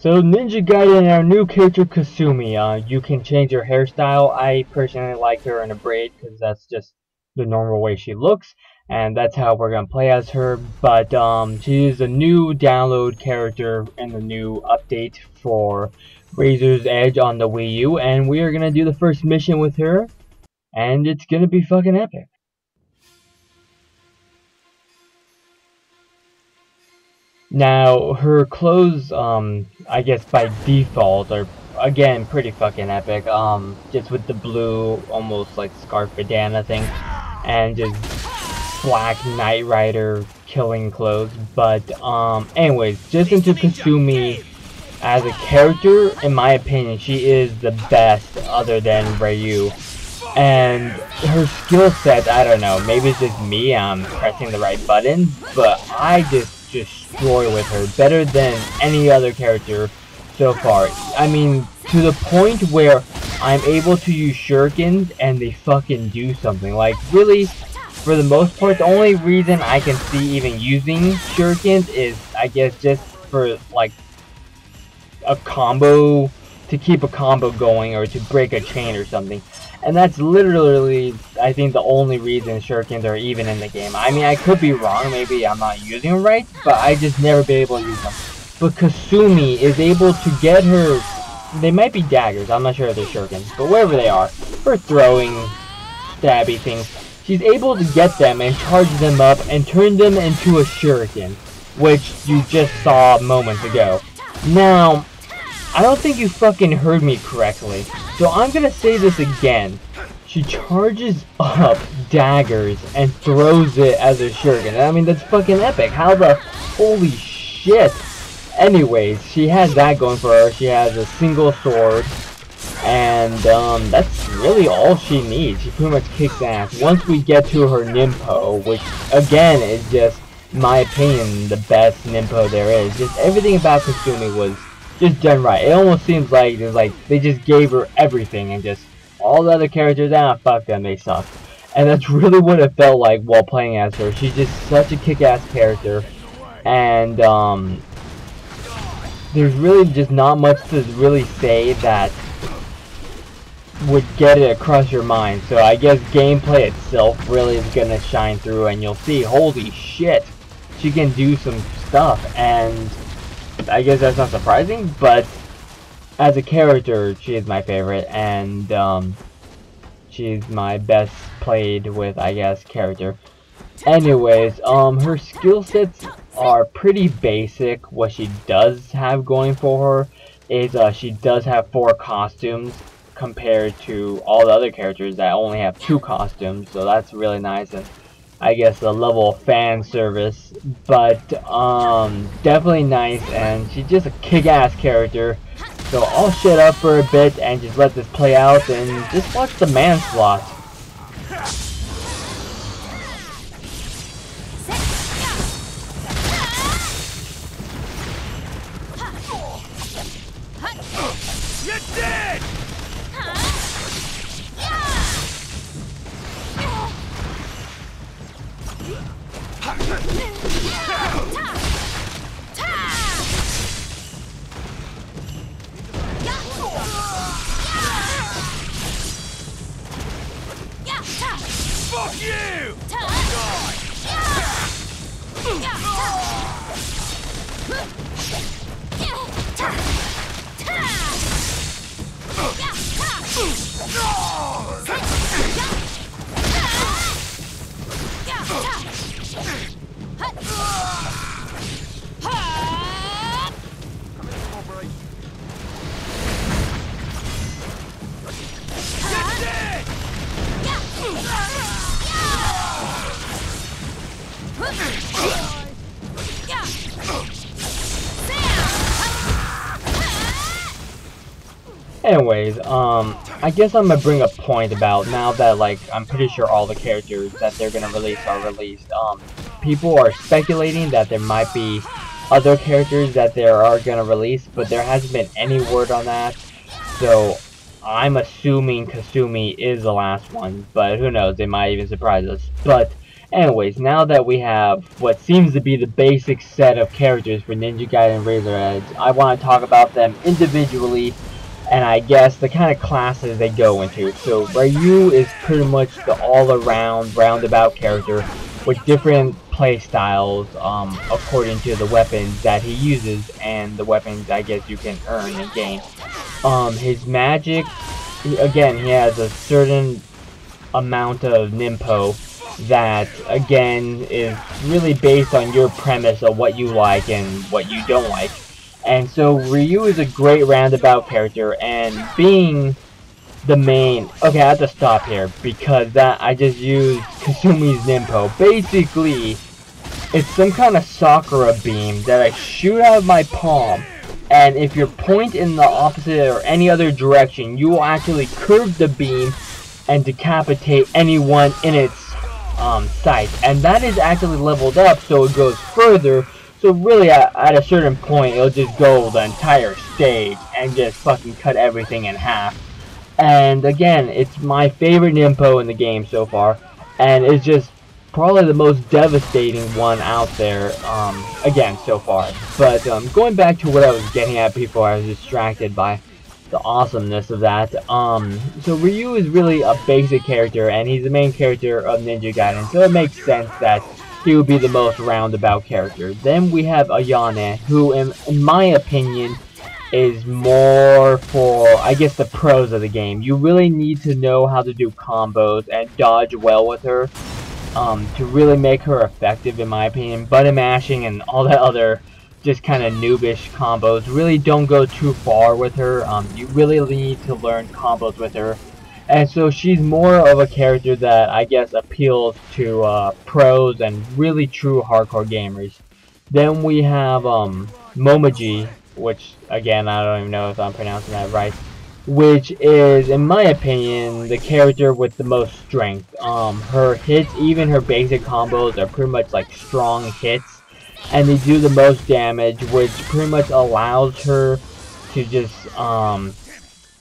So Ninja Gaiden, our new character Kasumi, you can change her hairstyle. I personally like her in a braid because that's just the normal way she looks, and that's how we're gonna play as her. But she is a new download character in the new update for Razor's Edge on the Wii U, and we are gonna do the first mission with her, and it's gonna be fucking epic. Now, her clothes, I guess by default are, again, pretty fucking epic. Just with the blue, almost like scarf bandana thing, and just black Knight Rider killing clothes. But, anyways, just into Kasumi as a character, in my opinion, she is the best other than Ryu. And her skill set, I don't know, maybe it's just me, I'm pressing the right buttons, but I just destroy with her better than any other character so far. I mean, to the point where I'm able to use shurikens and they fucking do something. Like, really, for the most part, the only reason I can see even using shurikens is, I guess, just for, like, a combo, to keep a combo going or to break a chain or something. And that's literally, I think, the only reason shurikens are even in the game. I mean, I could be wrong, maybe I'm not using them right, but I just never be able to use them. But Kasumi is able to get her, they might be daggers, I'm not sure if they're shurikens, but wherever they are, for throwing stabby things, she's able to get them and charge them up and turn them into a shuriken, which you just saw moments ago. Now, I don't think you fucking heard me correctly, so I'm gonna say this again. She charges up daggers and throws it as a shuriken. I mean, that's fucking epic. How the holy shit. Anyways, she has that going for her. She has a single sword, and that's really all she needs. She pretty much kicks ass. Once we get to her Ninpo, which again is just, in my opinion, the best Ninpo there is. Just everything about Kasumi was just done right. It almost seems like there's they just gave her everything and just all the other characters, fuck them, they suck. And that's really what it felt like while playing as her. She's just such a kick-ass character, and there's really just not much to really say that would get it across your mind. So I guess gameplay itself really is gonna shine through, and you'll see, holy shit, she can do some stuff. And I guess that's not surprising, but as a character, she is my favorite, and she's my best played with, I guess, character. Anyways, her skill sets are pretty basic. What she does have going for her is she does have 4 costumes compared to all the other characters that only have 2 costumes, so that's really nice. And I guess a level of fan service, but definitely nice, and she's just a kick-ass character. So I'll shut up for a bit and just let this play out and just watch the manslaughter. You're dead! Fuck you! Anyways, I guess I'm gonna bring a point about, now that, I'm pretty sure all the characters that they're gonna release are released. People are speculating that there might be other characters that they are gonna release, but there hasn't been any word on that. So I'm assuming Kasumi is the last one, but who knows, they might even surprise us. But Anyways, now that we have what seems to be the basic set of characters for Ninja Gaiden Razor Edge, I want to talk about them individually, and I guess the kind of classes they go into. So Ryu is pretty much the all-around, roundabout character with different play styles according to the weapons that he uses and the weapons I guess you can earn and gain. His magic, again, he has a certain amount of Nimpo that, again, is really based on your premise of what you like and what you don't like. And so Ryu is a great roundabout character, and being the main... Okay, I have to stop here because I just used Kasumi's Nimpo. Basically, it's some kind of Sakura beam that I shoot out of my palm, and if you point in the opposite or any other direction, you will actually curve the beam and decapitate anyone in its sight. And that is actually leveled up, so it goes further. So really, at a certain point, it'll just go the entire stage and just fucking cut everything in half. And again, it's my favorite Nimpo in the game so far, and it's just probably the most devastating one out there, again, so far. But going back to what I was getting at before I was distracted by the awesomeness of that, so Ryu is really a basic character, and he's the main character of Ninja Gaiden, so it makes sense that he would be the most roundabout character. Then we have Ayane, who in my opinion is more for, I guess, the pros of the game. You really need to know how to do combos and dodge well with her to really make her effective, in my opinion. Button mashing and all that other just kind of noobish combos really don't go too far with her. You really need to learn combos with her. And so she's more of a character that I guess appeals to pros and really true hardcore gamers. Then we have Momoji, which again I don't even know if I'm pronouncing that right, which is, in my opinion, the character with the most strength. Her hits, even her basic combos, are pretty much like strong hits, and they do the most damage, which pretty much allows her to just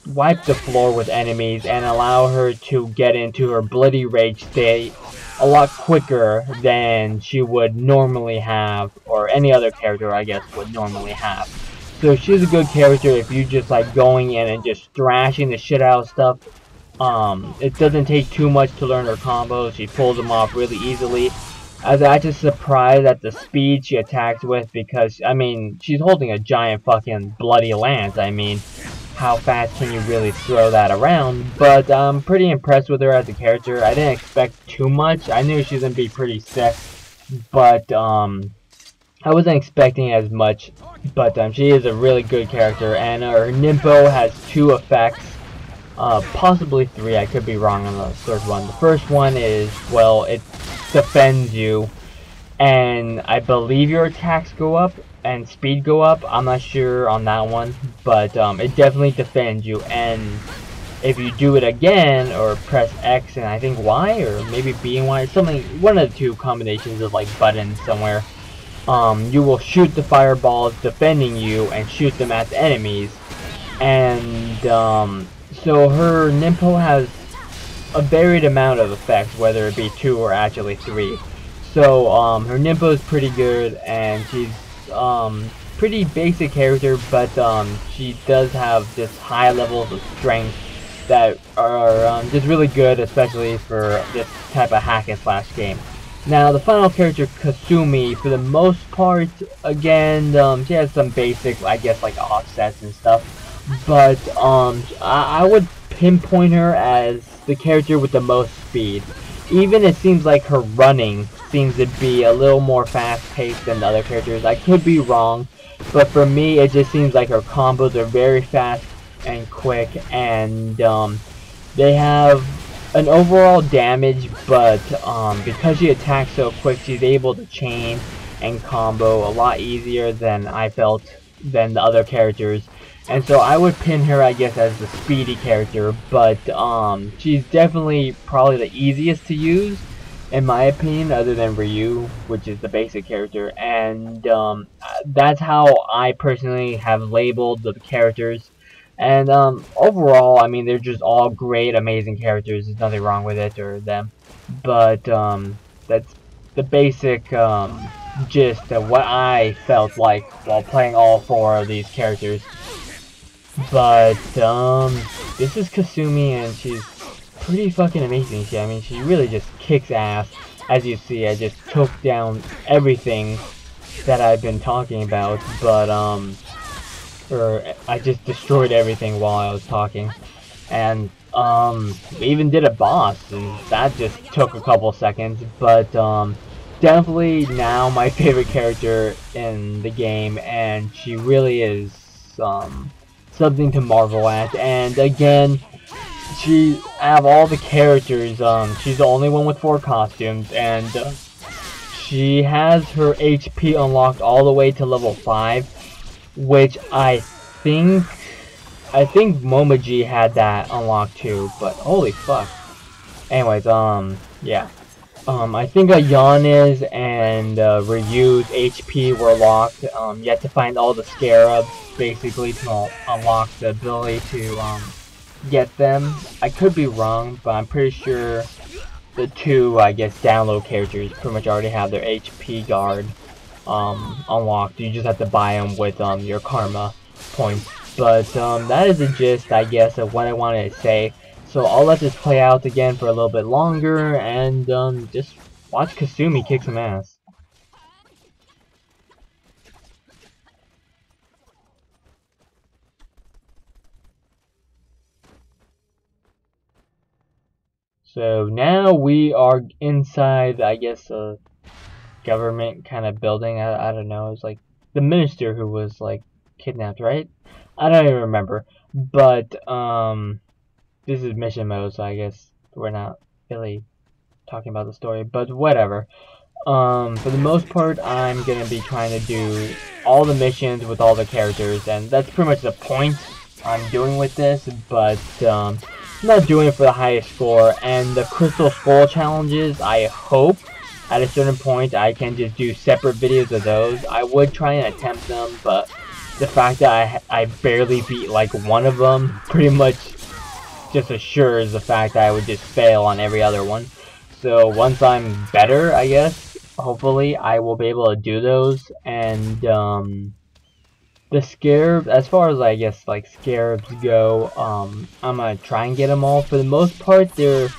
wipe the floor with enemies and allow her to get into her bloody rage state a lot quicker than she would normally have, or any other character I guess would normally have. So she's a good character if you just like going in and just thrashing the shit out of stuff. It doesn't take too much to learn her combos. She pulls them off really easily. I was actually surprised at the speed she attacks with, because I mean she's holding a giant fucking bloody lance. I mean, how fast can you really throw that around? But I'm pretty impressed with her as a character. I didn't expect too much. I knew she was gonna be pretty sick, but I wasn't expecting as much. But she is a really good character, and her Nimpo has 2 effects, possibly 3. I could be wrong on the third one. The first one is, well, it defends you, and I believe your attacks go up and speed go up. I'm not sure on that one, but it definitely defends you. And if you do it again, or press X and I think Y, or maybe B and Y, something, one of the 2 combinations of like buttons somewhere, you will shoot the fireballs defending you and shoot them at the enemies. And so her Nimpo has a varied amount of effects, whether it be 2 or actually 3. So her Nimpo is pretty good, and she's pretty basic character, but she does have just high levels of strength that are just really good, especially for this type of hack and slash game. Now the final character, Kasumi, for the most part, again, she has some basic, I guess, like offsets and stuff, but I would pinpoint her as the character with the most speed. Even it seems like her running seems to be a little more fast-paced than the other characters. I could be wrong, but for me it just seems like her combos are very fast and quick, and they have an overall damage, but because she attacks so quick, she's able to chain and combo a lot easier than I felt than the other characters. And so I would pin her, I guess, as the speedy character, but she's definitely probably the easiest to use, in my opinion, other than Ryu, which is the basic character. And that's how I personally have labeled the characters. And overall, I mean, they're just all great, amazing characters. There's nothing wrong with it or them. But that's the basic gist of what I felt like while playing all 4 of these characters. But this is Kasumi, and she's pretty fucking amazing. I mean, she really just kicks ass. As you see, I just took down everything that I've been talking about, but or I just destroyed everything while I was talking. And we even did a boss, and that just took a couple seconds, but definitely now my favorite character in the game, and she really is something to marvel at. And again, out of all the characters, she's the only one with 4 costumes, and she has her HP unlocked all the way to level 5, which I think Momoji had that unlocked too, but holy fuck. Anyways, yeah. I think Ayana's and Ryu's HP were locked. You have to find all the scarabs, basically, to unlock the ability to, get them. I could be wrong, but I'm pretty sure the 2, I guess, download characters pretty much already have their HP guard, unlocked. You just have to buy them with, your karma points. But that is the gist, I guess, of what I wanted to say. So I'll let this play out again for a little bit longer, and just watch Kasumi kick some ass. So now we are inside, I guess, a government kind of building. I don't know. It's like the minister who was like kidnapped, right? I don't even remember. But this is mission mode, so I guess we're not really talking about the story. But whatever. For the most part, I'm gonna be trying to do all the missions with all the characters, and that's pretty much the point I'm doing with this. But I'm not doing it for the highest score. And the Crystal Skull challenges, I hope at a certain point I can just do separate videos of those. I would try and attempt them, but the fact that I barely beat like one of them pretty much just assures the fact that I would just fail on every other one. So once I'm better, I guess, hopefully I will be able to do those. And the scarab, as far as I guess like scarabs go, I'm gonna try and get them all. For the most part, they're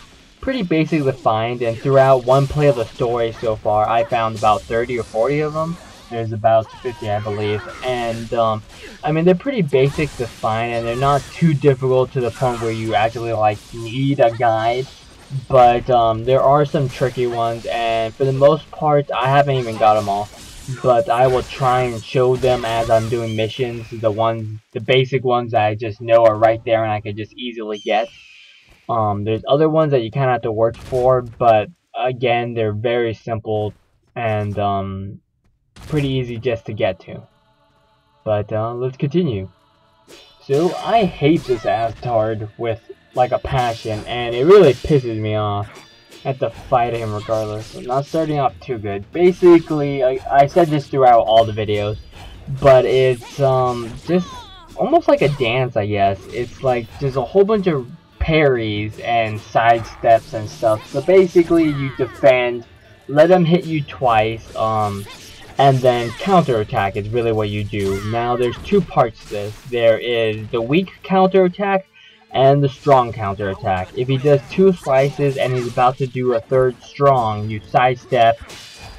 pretty basic to find, and throughout one play of the story so far, I found about 30 or 40 of them. There's about 50, I believe, and I mean, they're pretty basic to find, and they're not too difficult to the point where you actually like need a guide. But there are some tricky ones, and for the most part, I haven't even got them all. But I will try and show them as I'm doing missions, the basic ones that I just know are right there and I can just easily get. There's other ones that you kind of have to work for, but again, they're very simple and pretty easy just to get to. But let's continue. So I hate this Astard with like a passion, and it really pisses me off. I have to fight him regardless. I'm not starting off too good. Basically, I said this throughout all the videos, but it's just almost like a dance, I guess. It's like there's a whole bunch of parries and side steps and stuff. So basically, you defend, let them hit you twice, and then counterattack is really what you do. Now, there's 2 parts to this. There is the weak counterattack and the strong counterattack. If he does 2 slices and he's about to do a 3rd strong, you sidestep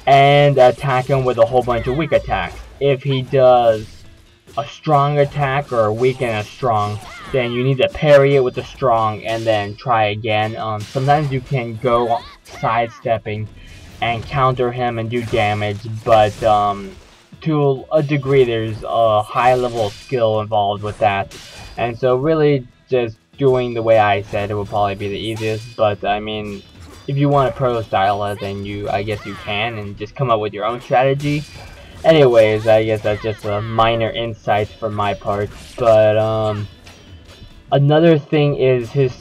and attack him with a whole bunch of weak attacks. If he does a strong attack or a weak and a strong, then you need to parry it with the strong and then try again. Sometimes you can go sidestepping and counter him and do damage, but to a degree there's a high level of skill involved with that. And so really just doing the way I said it would probably be the easiest, but I mean, if you want a pro style it, then I guess you can, and just come up with your own strategy. Anyways, I guess that's just a minor insight from my part. But another thing is his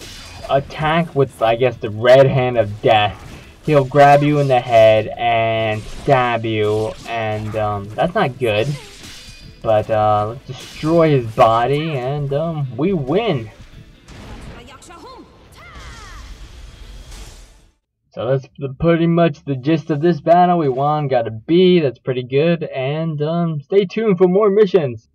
attack with, I guess, the red hand of death. He'll grab you in the head and stab you, and that's not good. But let's destroy his body, and we win. So that's pretty much the gist of this battle. We won, got a B, that's pretty good, and stay tuned for more missions.